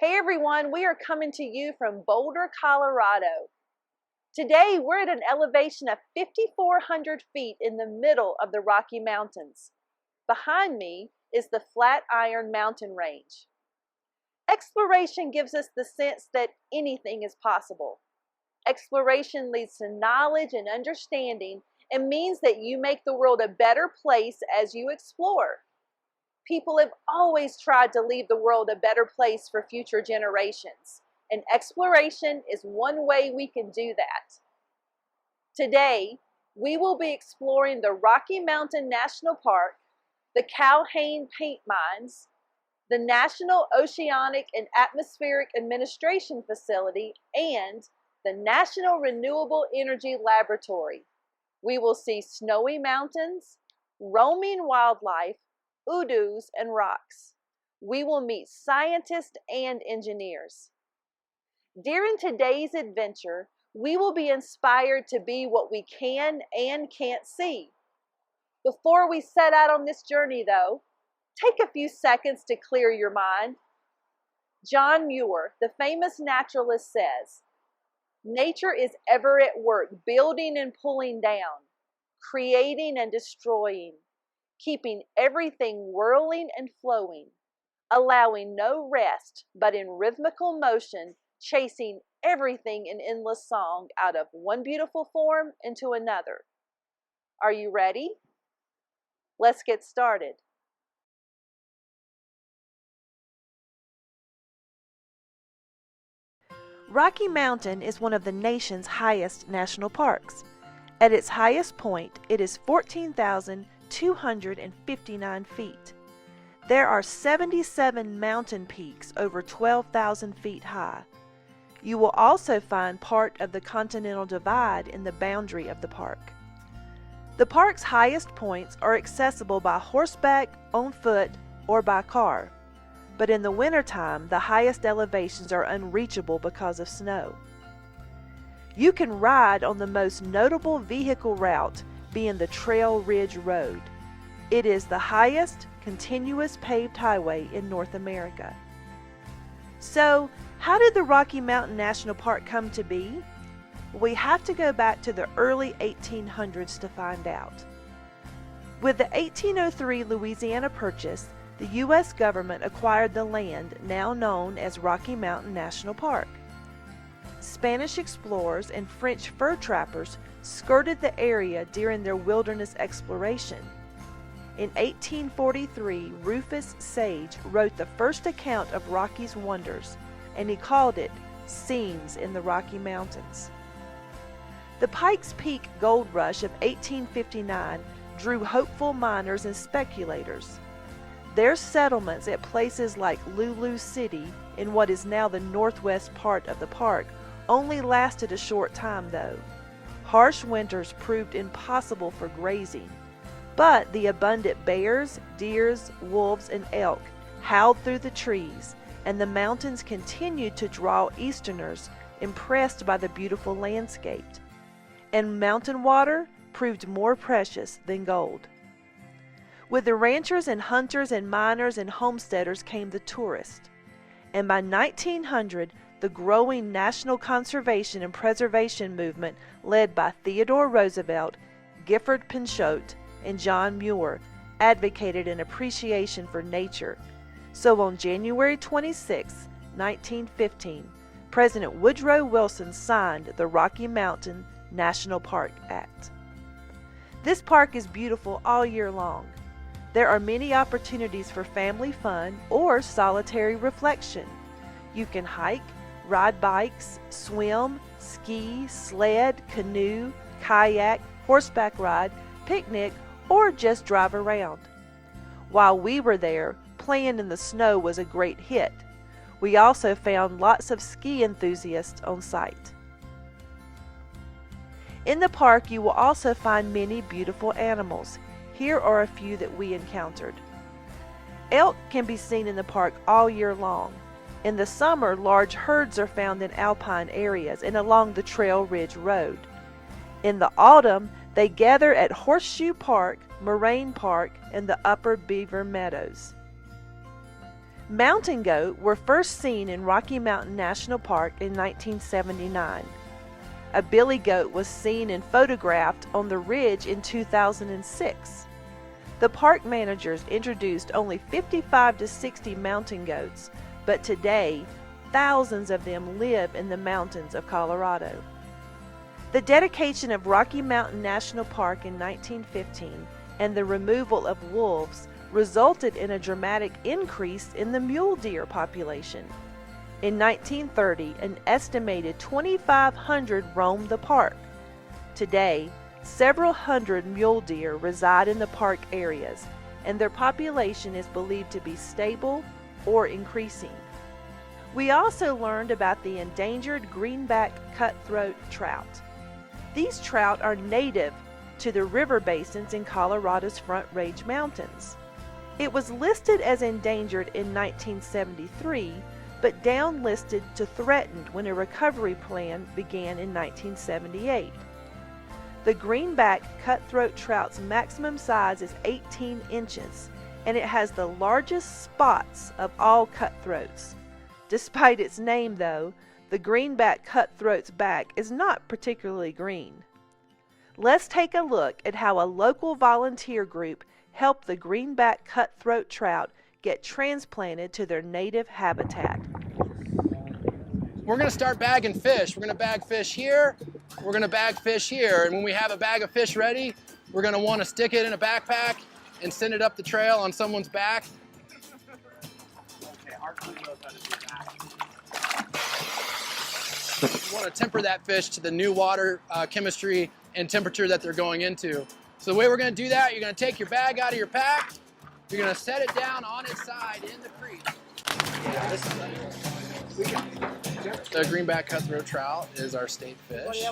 Hey everyone, we are coming to you from Boulder, Colorado. Today we're at an elevation of 5,400 feet in the middle of the Rocky Mountains. Behind me is the Flatiron Mountain Range. Exploration gives us the sense that anything is possible. Exploration leads to knowledge and understanding and means that you make the world a better place as you explore. People have always tried to leave the world a better place for future generations, and exploration is one way we can do that. Today, we will be exploring the Rocky Mountain National Park, the Calhoun Paint Mines, the National Oceanic and Atmospheric Administration Facility, and the National Renewable Energy Laboratory. We will see snowy mountains, roaming wildlife, oodoos, and rocks. We will meet scientists and engineers. During today's adventure, we will be inspired to be what we can and can't see. Before we set out on this journey, though, take a few seconds to clear your mind. John Muir, the famous naturalist, says, "Nature is ever at work, building and pulling down, creating and destroying, keeping everything whirling and flowing, allowing no rest, but in rhythmical motion, chasing everything in endless song out of one beautiful form into another." Are you ready? Let's get started. Rocky Mountain is one of the nation's highest national parks. At its highest point, it is 14,259 feet. There are 77 mountain peaks over 12,000 feet high. You will also find part of the Continental Divide in the boundary of the park. The park's highest points are accessible by horseback, on foot, or by car. But in the wintertime, the highest elevations are unreachable because of snow. You can ride on the most notable vehicle route, being the Trail Ridge Road. It is the highest continuous paved highway in North America. So, how did the Rocky Mountain National Park come to be? We have to go back to the early 1800s to find out. With the 1803 Louisiana Purchase, the U.S. government acquired the land now known as Rocky Mountain National Park. Spanish explorers and French fur trappers skirted the area during their wilderness exploration. In 1843, Rufus Sage wrote the first account of Rocky's wonders, and he called it Scenes in the Rocky Mountains. The Pikes Peak gold rush of 1859 drew hopeful miners and speculators. Their settlements at places like Lulu City, in what is now the northwest part of the park, only lasted a short time though. Harsh winters proved impossible for grazing, but the abundant bears, deers, wolves, and elk howled through the trees, and the mountains continued to draw Easterners impressed by the beautiful landscape. And mountain water proved more precious than gold. With the ranchers and hunters and miners and homesteaders came the tourists. And by 1900, the growing national conservation and preservation movement led by Theodore Roosevelt, Gifford Pinchot, and John Muir advocated an appreciation for nature. So on January 26, 1915, President Woodrow Wilson signed the Rocky Mountain National Park Act. This park is beautiful all year long. There are many opportunities for family fun or solitary reflection. You can hike, ride bikes, swim, ski, sled, canoe, kayak, horseback ride, picnic, or just drive around. While we were there, playing in the snow was a great hit. We also found lots of ski enthusiasts on site. In the park, you will also find many beautiful animals. Here are a few that we encountered. Elk can be seen in the park all year long. In the summer, large herds are found in alpine areas and along the Trail Ridge Road. In the autumn, they gather at Horseshoe Park, Moraine Park, and the Upper Beaver Meadows. Mountain goat were first seen in Rocky Mountain National Park in 1979. A billy goat was seen and photographed on the ridge in 2006. The park managers introduced only 55 to 60 mountain goats, but today, thousands of them live in the mountains of Colorado. The dedication of Rocky Mountain National Park in 1915 and the removal of wolves resulted in a dramatic increase in the mule deer population. In 1930, an estimated 2,500 roamed the park. Today, several hundred mule deer reside in the park areas, and their population is believed to be stable or increasing. We also learned about the endangered greenback cutthroat trout. These trout are native to the river basins in Colorado's Front Range Mountains. It was listed as endangered in 1973, but downlisted to threatened when a recovery plan began in 1978. The greenback cutthroat trout's maximum size is 18 inches, and it has the largest spots of all cutthroats. Despite its name, though, the greenback cutthroat's back is not particularly green. Let's take a look at how a local volunteer group helped the greenback cutthroat trout get transplanted to their native habitat. We're going to start bagging fish. We're going to bag fish here. We're going to bag fish here. And when we have a bag of fish ready, we're going to want to stick it in a backpack and send it up the trail on someone's back. Okay, our crew knows how to do that. You want to temper that fish to the new water chemistry and temperature that they're going into. So the way we're going to do that, you're going to take your bag out of your pack. You're going to set it down on its side in the creek. Yeah, this is the greenback cutthroat trout is our state fish.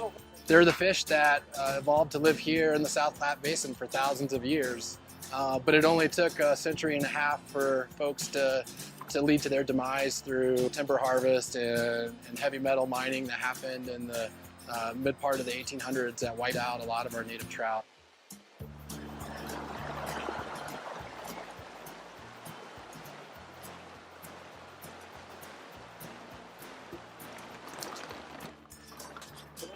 They're the fish that evolved to live here in the South Platte Basin for thousands of years. But it only took a century and a half for folks to lead to their demise through timber harvest and heavy metal mining that happened in the mid part of the 1800s that wiped out a lot of our native trout.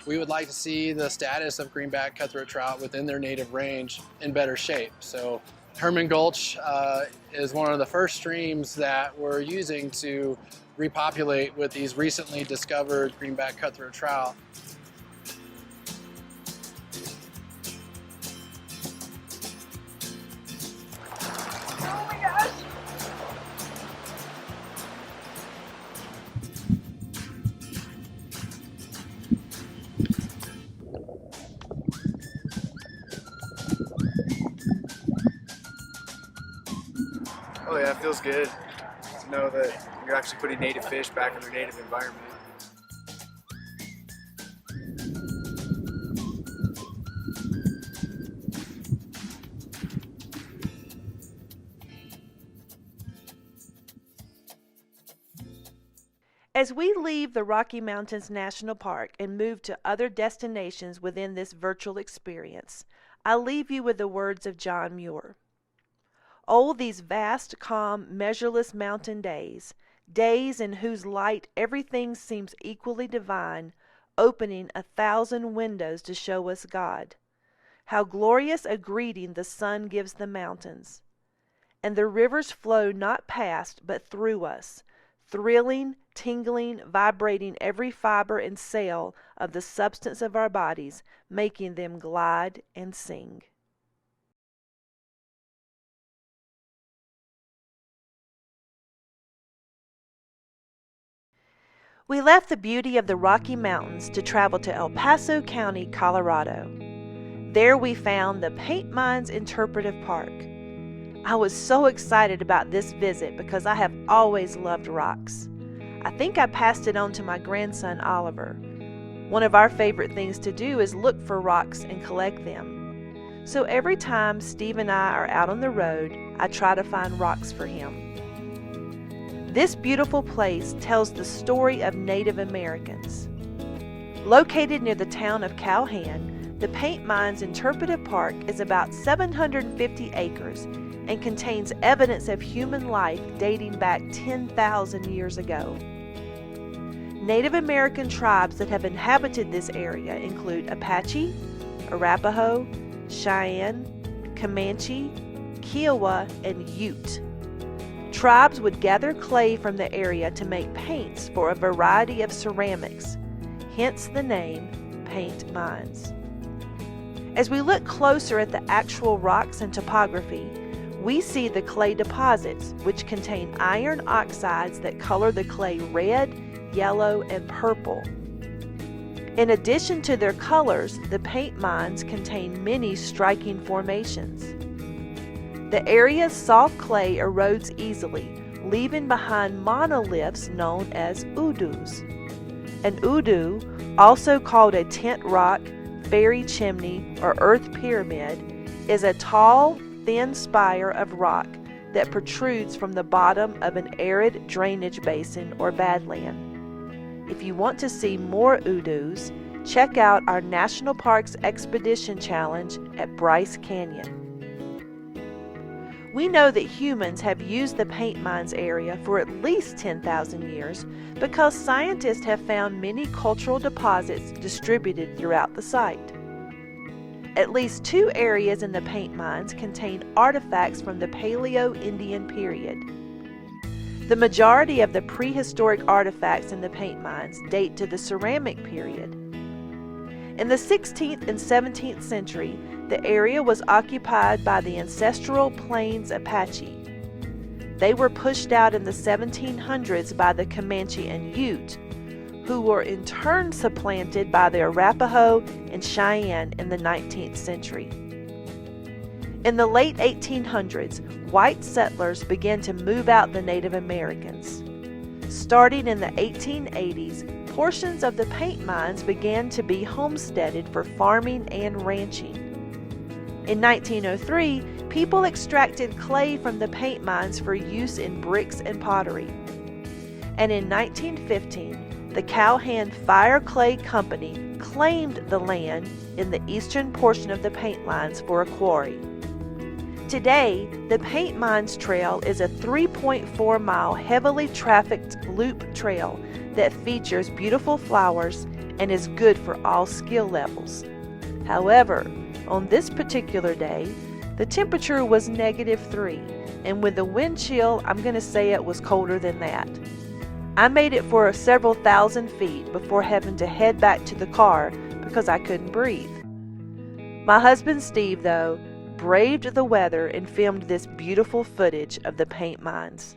We would like to see the status of greenback cutthroat trout within their native range in better shape. So Herman Gulch is one of the first streams that we're using to repopulate with these recently discovered greenback cutthroat trout. Oh my gosh! Oh yeah, it feels good to know that you're actually putting native fish back in their native environment. As we leave the Rocky Mountains National Park and move to other destinations within this virtual experience, I leave you with the words of John Muir. Oh, these vast, calm, measureless mountain days, days in whose light everything seems equally divine, opening 1,000 windows to show us God. How glorious a greeting the sun gives the mountains. And the rivers flow not past, but through us, thrilling, tingling, vibrating every fiber and cell of the substance of our bodies, making them glide and sing. We left the beauty of the Rocky Mountains to travel to El Paso County, Colorado. There we found the Paint Mines Interpretive Park. I was so excited about this visit because I have always loved rocks. I think I passed it on to my grandson Oliver. One of our favorite things to do is look for rocks and collect them. So every time Steve and I are out on the road, I try to find rocks for him. This beautiful place tells the story of Native Americans. Located near the town of Calhoun, the Paint Mines Interpretive Park is about 750 acres and contains evidence of human life dating back 10,000 years ago. Native American tribes that have inhabited this area include Apache, Arapaho, Cheyenne, Comanche, Kiowa, and Ute. Tribes would gather clay from the area to make paints for a variety of ceramics, hence the name paint mines. As we look closer at the actual rocks and topography, we see the clay deposits, which contain iron oxides that color the clay red, yellow, and purple. In addition to their colors, the paint mines contain many striking formations. The area's soft clay erodes easily, leaving behind monoliths known as udus. An udu, also called a tent rock, fairy chimney, or earth pyramid, is a tall, thin spire of rock that protrudes from the bottom of an arid drainage basin or badland. If you want to see more udus, check out our National Parks Expedition Challenge at Bryce Canyon. We know that humans have used the paint mines area for at least 10,000 years because scientists have found many cultural deposits distributed throughout the site. At least 2 areas in the paint mines contain artifacts from the Paleo-Indian period. The majority of the prehistoric artifacts in the paint mines date to the ceramic period. In the 16th and 17th century, the area was occupied by the ancestral Plains Apache. They were pushed out in the 1700s by the Comanche and Ute, who were in turn supplanted by the Arapaho and Cheyenne in the 19th century. In the late 1800s, white settlers began to move out the Native Americans. Starting in the 1880s, portions of the paint mines began to be homesteaded for farming and ranching. In 1903, people extracted clay from the paint mines for use in bricks and pottery. And in 1915, the Cowhand Fire Clay Company claimed the land in the eastern portion of the paint mines for a quarry. Today, the Paint Mines Trail is a 3.4-mile heavily trafficked loop trail that features beautiful flowers and is good for all skill levels. However, on this particular day, the temperature was -3, and with the wind chill, I'm going to say it was colder than that. I made it for several thousand feet before having to head back to the car because I couldn't breathe. My husband Steve, though, braved the weather and filmed this beautiful footage of the paint mines.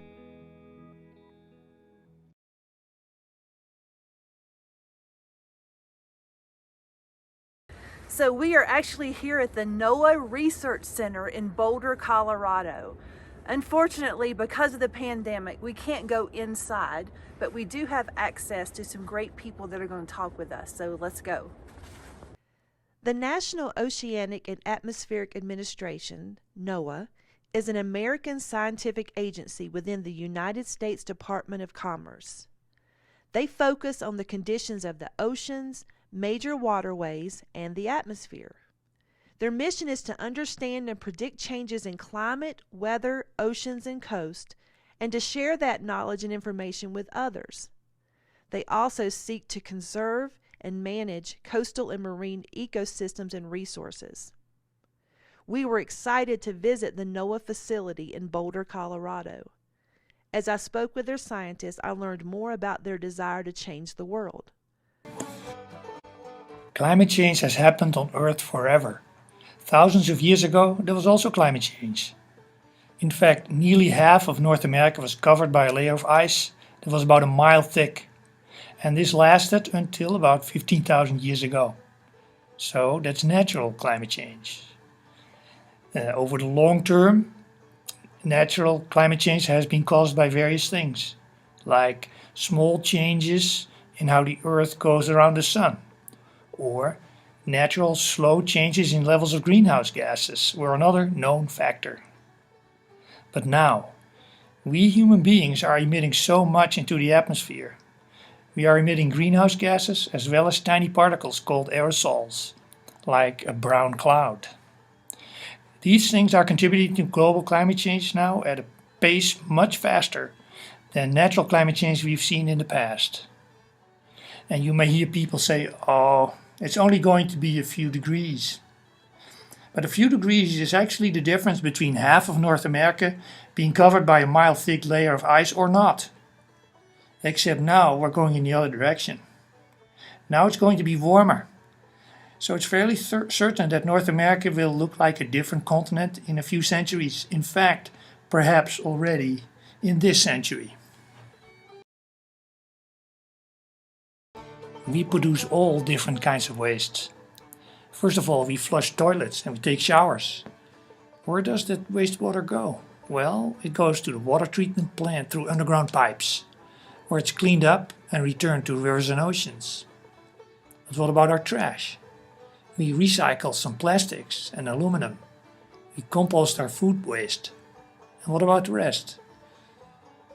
So we are actually here at the NOAA Research Center in Boulder, Colorado. Unfortunately, because of the pandemic, we can't go inside, but we do have access to some great people that are going to talk with us, so let's go. The National Oceanic and Atmospheric Administration, NOAA, is an American scientific agency within the United States Department of Commerce. They focus on the conditions of the oceans, major waterways, and the atmosphere. Their mission is to understand and predict changes in climate, weather, oceans, and coast, and to share that knowledge and information with others. They also seek to conserve and manage coastal and marine ecosystems and resources. We were excited to visit the NOAA facility in Boulder, Colorado. As I spoke with their scientists, I learned more about their desire to change the world. Climate change has happened on Earth forever. Thousands of years ago, there was also climate change. In fact, nearly half of North America was covered by a layer of ice that was about a mile thick. And this lasted until about 15,000 years ago. So that's natural climate change. Over the long term, natural climate change has been caused by various things, like small changes in how the Earth goes around the sun, or natural slow changes in levels of greenhouse gases were another known factor. But now, we human beings are emitting so much into the atmosphere. We are emitting greenhouse gases as well as tiny particles called aerosols, like a brown cloud. These things are contributing to global climate change now at a pace much faster than natural climate change we've seen in the past. And you may hear people say, oh, it's only going to be a few degrees. But a few degrees is actually the difference between half of North America being covered by a mile-thick layer of ice or not. Except now we're going in the other direction. Now it's going to be warmer. So it's fairly certain that North America will look like a different continent in a few centuries. In fact, perhaps already in this century. We produce all different kinds of wastes. First of all, we flush toilets and we take showers. Where does that wastewater go? Well, it goes to the water treatment plant through underground pipes, where it's cleaned up and returned to rivers and oceans. But what about our trash? We recycle some plastics and aluminum. We compost our food waste. And what about the rest?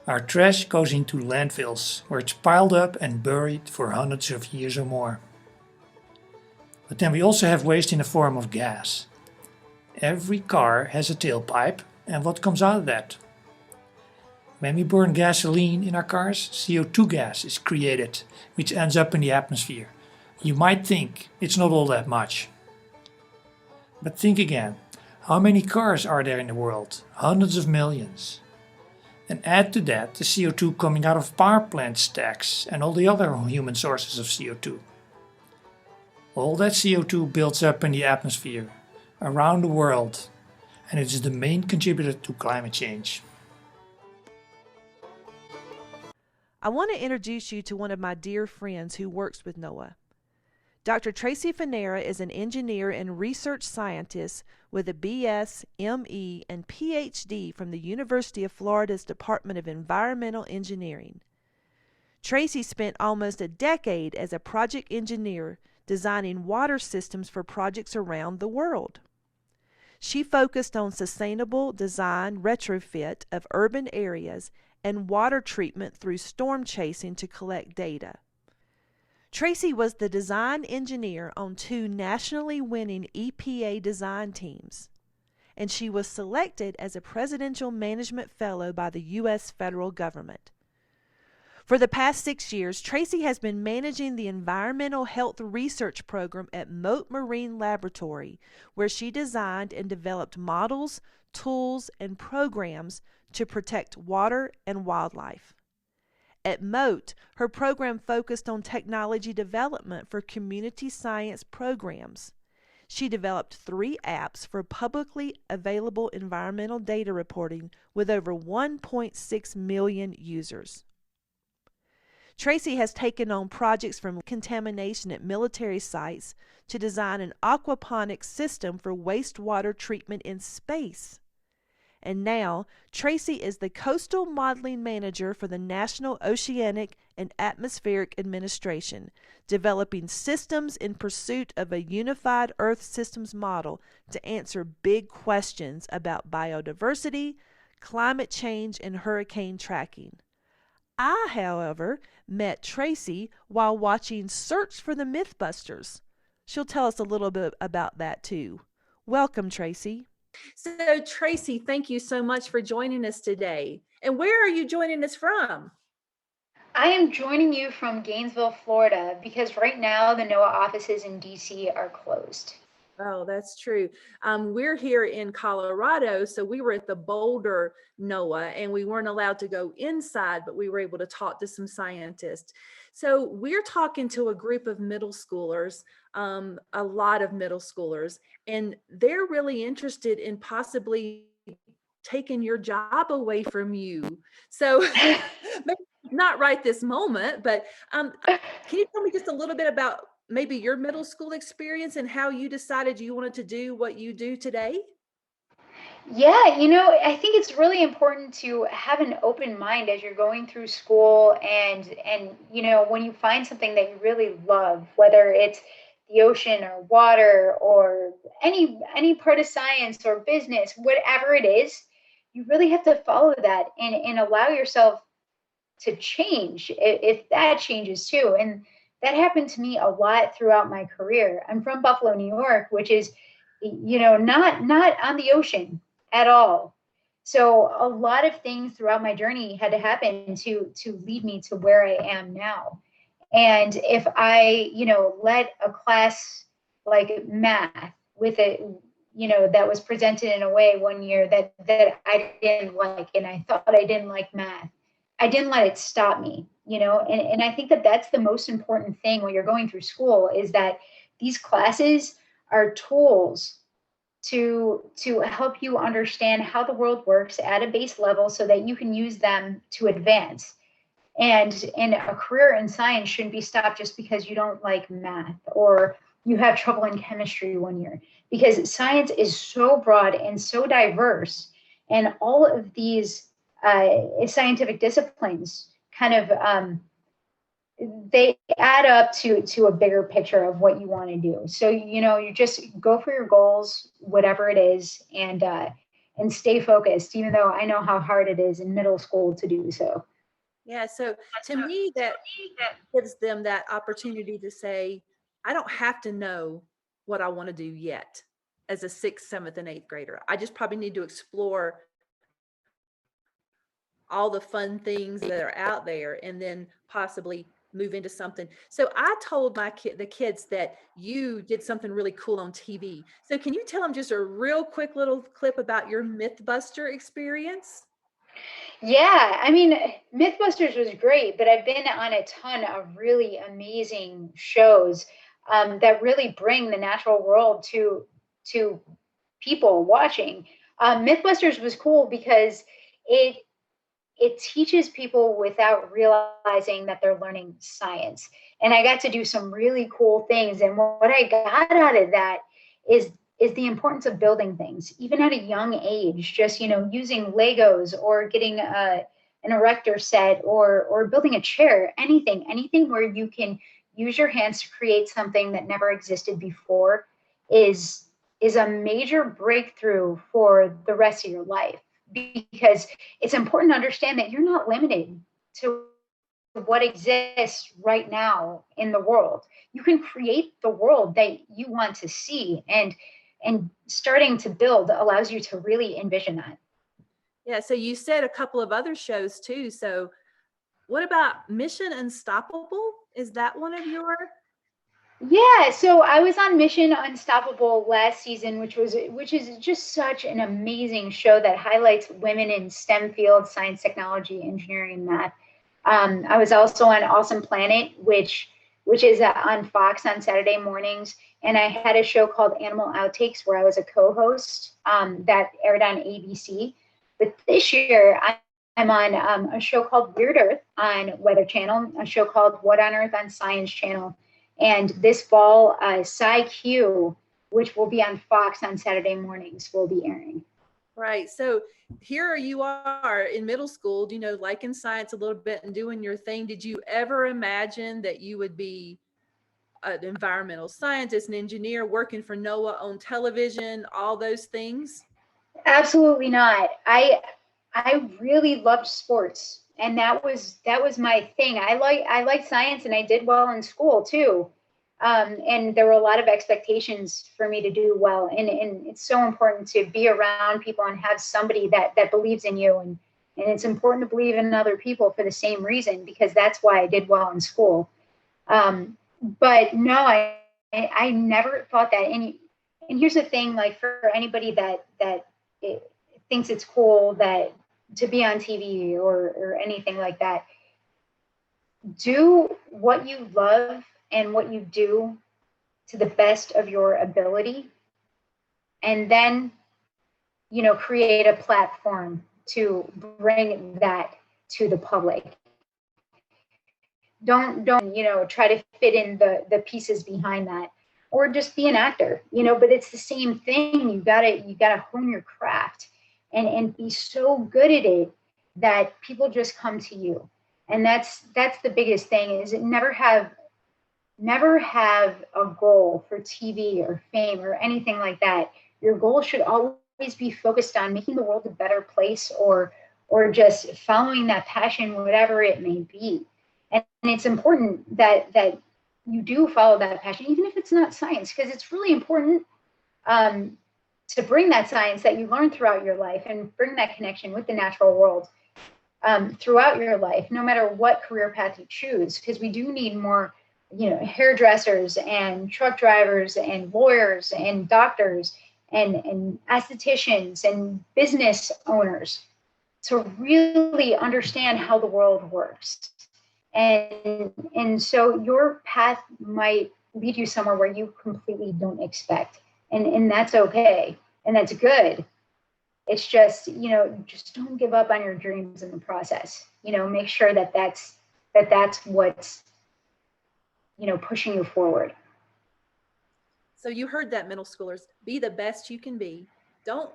Our trash goes into landfills, where it's piled up and buried for hundreds of years or more. But then we also have waste in the form of gas. Every car has a tailpipe, and what comes out of that? When we burn gasoline in our cars, CO2 gas is created, which ends up in the atmosphere. You might think it's not all that much. But think again, how many cars are there in the world? Hundreds of millions. And add to that the CO2 coming out of power plant stacks and all the other human sources of CO2. All that CO2 builds up in the atmosphere around the world, and it is the main contributor to climate change. I want to introduce you to one of my dear friends who works with NOAA. Dr. Tracy Fanera is an engineer and research scientist with a BS, ME, and PhD from the University of Florida's Department of Environmental Engineering. Tracy spent almost a decade as a project engineer designing water systems for projects around the world. She focused on sustainable design retrofit of urban areas and water treatment through storm chasing to collect data. Tracy was the design engineer on 2 nationally winning EPA design teams, and she was selected as a Presidential Management Fellow by the U.S. federal government. For the past 6 years, Tracy has been managing the Environmental Health Research Program at Mote Marine Laboratory, where she designed and developed models, tools, and programs to protect water and wildlife. At Mote, her program focused on technology development for community science programs. She developed 3 apps for publicly available environmental data reporting with over 1.6 million users. Tracy has taken on projects from contamination at military sites to design an aquaponics system for wastewater treatment in space. And now, Tracy is the Coastal Modeling Manager for the National Oceanic and Atmospheric Administration, developing systems in pursuit of a unified Earth systems model to answer big questions about biodiversity, climate change, and hurricane tracking. I, however, met Tracy while watching Search for the Mythbusters. She'll tell us a little bit about that too. Welcome, Tracy. So, Tracy, thank you so much for joining us today. And where are you joining us from? I am joining you from Gainesville, Florida, because right now the NOAA offices in DC are closed. Oh, that's true. We're here in Colorado, so we were at the Boulder NOAA, and we weren't allowed to go inside, but we were able to talk to some scientists. So we're talking to a group of middle schoolers, a lot of middle schoolers, and they're really interested in possibly taking your job away from you. So maybe not right this moment, but can you tell me just a little bit about maybe your middle school experience and how you decided you wanted to do what you do today? Yeah, I think it's really important to have an open mind as you're going through school and when you find something that you really love, whether it's the ocean or water or any part of science or business, whatever it is, you really have to follow that and allow yourself to change if that changes too. And that happened to me a lot throughout my career. I'm from Buffalo, New York, which is not on the ocean at all. So a lot of things throughout my journey had to happen to lead me to where I am now. And if I, let a class like math with it, that was presented in a way one year that I didn't like, and I thought I didn't like math, I didn't let it stop me, and I think that that's the most important thing when you're going through school, is that these classes are tools to help you understand how the world works at a base level so that you can use them to advance. And a career in science shouldn't be stopped just because you don't like math or you have trouble in chemistry one year, because science is so broad and so diverse, and all of these scientific disciplines kind of they add up to a bigger picture of what you want to do. So you just go for your goals, whatever it is, and stay focused, even though I know how hard it is in middle school to do so. Yeah, so to me, that gives them that opportunity to say, I don't have to know what I want to do yet as a sixth, seventh, and eighth grader. I just probably need to explore all the fun things that are out there and then possibly move into something. So I told the kids that you did something really cool on TV. So can you tell them just a real quick little clip about your Mythbuster experience? Yeah, I mean, Mythbusters was great, but I've been on a ton of really amazing shows that really bring the natural world to people watching. Mythbusters was cool because it it teaches people without realizing that they're learning science. And I got to do some really cool things. And what I got out of that is the importance of building things, even at a young age, just, using Legos or getting an erector set or building a chair, anything where you can use your hands to create something that never existed before is is a major breakthrough for the rest of your life, because it's important to understand that you're not limited to what exists right now in the world. You can create the world that you want to see, and starting to build allows you to really envision that. Yeah, so you said a couple of other shows too. So what about Mission Unstoppable? Is that one of your? Yeah, so I was on Mission Unstoppable last season, which is just such an amazing show that highlights women in STEM fields, science, technology, engineering, and math. I was also on Awesome Planet, which is on Fox on Saturday mornings, and I had a show called Animal Outtakes where I was a co-host that aired on ABC. But this year, I'm on a show called Weird Earth on Weather Channel, a show called What on Earth on Science Channel, and this fall, Sci-Q, which will be on Fox on Saturday mornings, will be airing. Right. So here you are in middle school, liking science a little bit and doing your thing. Did you ever imagine that you would be an environmental scientist, an engineer, working for NOAA on television, all those things? Absolutely not. I really loved sports, and that was my thing. I like science, and I did well in school too. And there were a lot of expectations for me to do well, and it's so important to be around people and have somebody that believes in you, and it's important to believe in other people for the same reason, because that's why I did well in school. But no, I never thought that. And here's the thing, like, for anybody that it, thinks it's cool that to be on TV or anything like that, do what you love and what you do to the best of your ability, and then create a platform to bring that to the public. Don't try to fit in the pieces behind that, or just be an actor, but it's the same thing. You gotta hone your craft and be so good at it that people just come to you. And that's the biggest thing, is never have a goal for TV or fame or anything like that. Your goal should always be focused on making the world a better place, or just following that passion, whatever it may be. And it's important that you do follow that passion, even if it's not science, because it's really important um, to bring that science that you learned throughout your life and bring that connection with the natural world throughout your life, no matter what career path you choose, because we do need more, hairdressers and truck drivers and lawyers and doctors and estheticians and business owners to really understand how the world works. And so your path might lead you somewhere where you completely don't expect. And that's okay. And that's good. It's just, just don't give up on your dreams in the process. Make sure that that's what's, pushing you forward. So you heard that, middle schoolers. Be the best you can be. Don't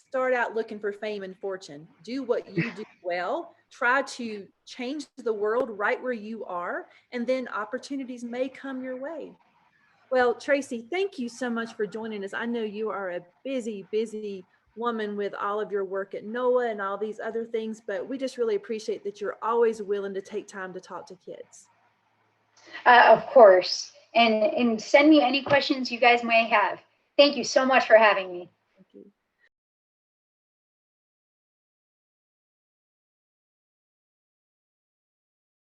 start out looking for fame and fortune. Do what you do well. Try to change the world right where you are, and then opportunities may come your way. Well, Tracy, thank you so much for joining us. I know you are a busy, busy woman with all of your work at NOAA and all these other things, but we just really appreciate that you're always willing to take time to talk to kids. Of course. And send me any questions you guys may have. Thank you so much for having me. Thank you.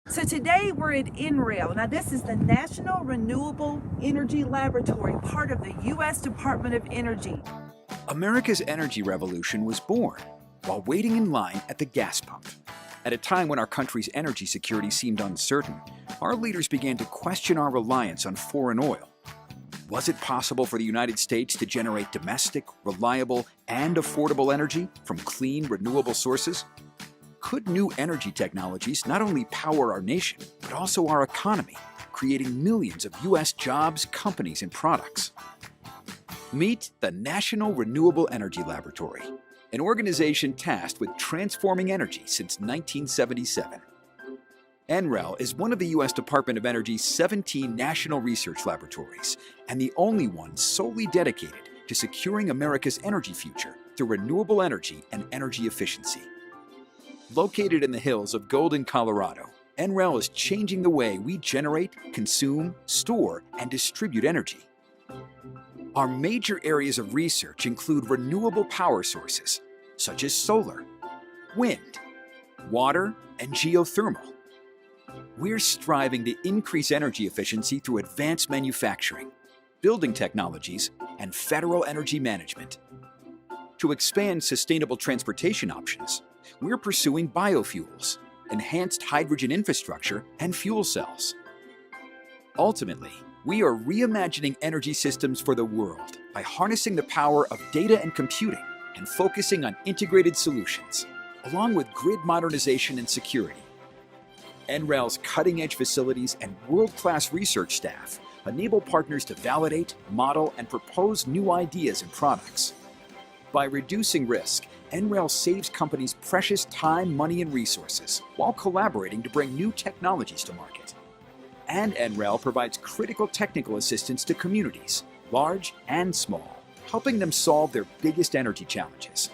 So today we're at NREL. Now this is the National Renewable Energy Laboratory, part of the U.S. Department of Energy. America's energy revolution was born while waiting in line at the gas pump. At a time when our country's energy security seemed uncertain, our leaders began to question our reliance on foreign oil. Was it possible for the United States to generate domestic, reliable, and affordable energy from clean, renewable sources? Could new energy technologies not only power our nation, but also our economy, creating millions of U.S. jobs, companies, and products? Meet the National Renewable Energy Laboratory, an organization tasked with transforming energy since 1977. NREL is one of the U.S. Department of Energy's 17 national research laboratories, and the only one solely dedicated to securing America's energy future through renewable energy and energy efficiency. Located in the hills of Golden, Colorado, NREL is changing the way we generate, consume, store, and distribute energy. Our major areas of research include renewable power sources, such as solar, wind, water, and geothermal. We're striving to increase energy efficiency through advanced manufacturing, building technologies, and federal energy management. To expand sustainable transportation options, we're pursuing biofuels, enhanced hydrogen infrastructure, and fuel cells. Ultimately, we are reimagining energy systems for the world by harnessing the power of data and computing and focusing on integrated solutions, along with grid modernization and security. NREL's cutting-edge facilities and world-class research staff enable partners to validate, model, and propose new ideas and products. By reducing risk, NREL saves companies precious time, money, and resources while collaborating to bring new technologies to market. And NREL provides critical technical assistance to communities, large and small, helping them solve their biggest energy challenges.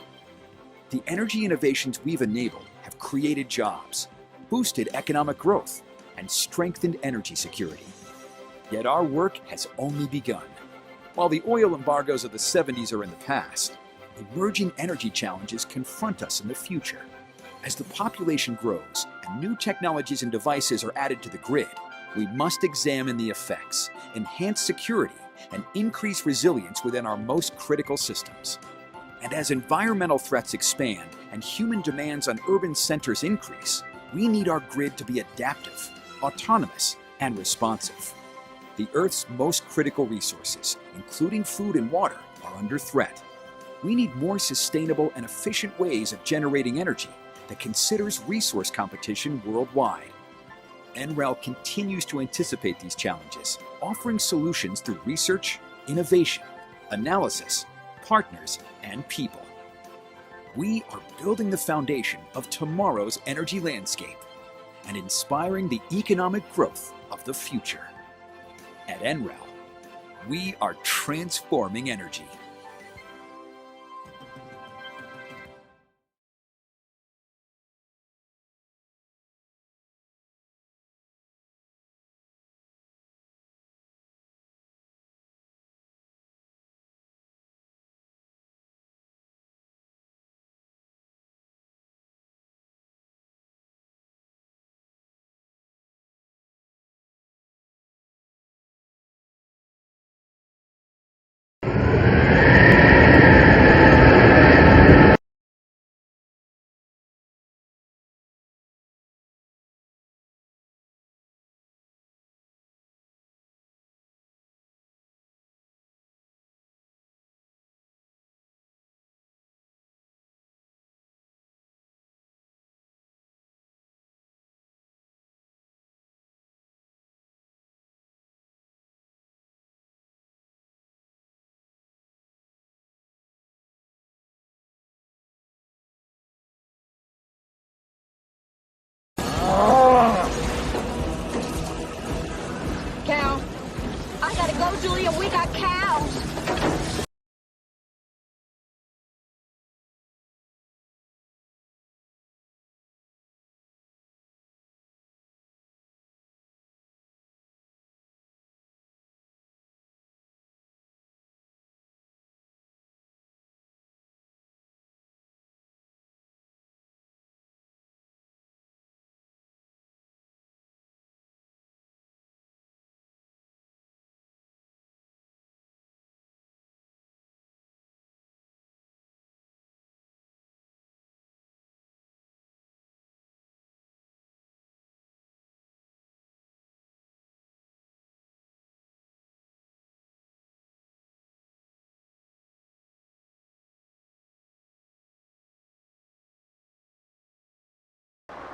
The energy innovations we've enabled have created jobs, boosted economic growth, and strengthened energy security. Yet our work has only begun. While the oil embargoes of the 70s are in the past, emerging energy challenges confront us in the future. As the population grows and new technologies and devices are added to the grid, we must examine the effects, enhance security, and increase resilience within our most critical systems. And as environmental threats expand and human demands on urban centers increase, we need our grid to be adaptive, autonomous, and responsive. The Earth's most critical resources, including food and water, are under threat. We need more sustainable and efficient ways of generating energy that considers resource competition worldwide. NREL continues to anticipate these challenges, offering solutions through research, innovation, analysis, partners, and people. We are building the foundation of tomorrow's energy landscape and inspiring the economic growth of the future. At NREL, we are transforming energy.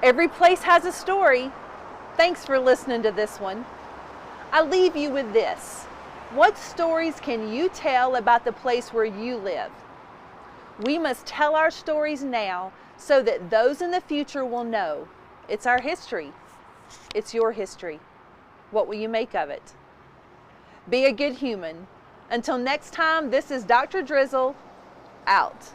Every place has a story. Thanks for listening to this one. I leave you with this. What stories can you tell about the place where you live? We must tell our stories now so that those in the future will know. It's our history. It's your history. What will you make of it? Be a good human. Until next time, this is Dr. Drizzle, out.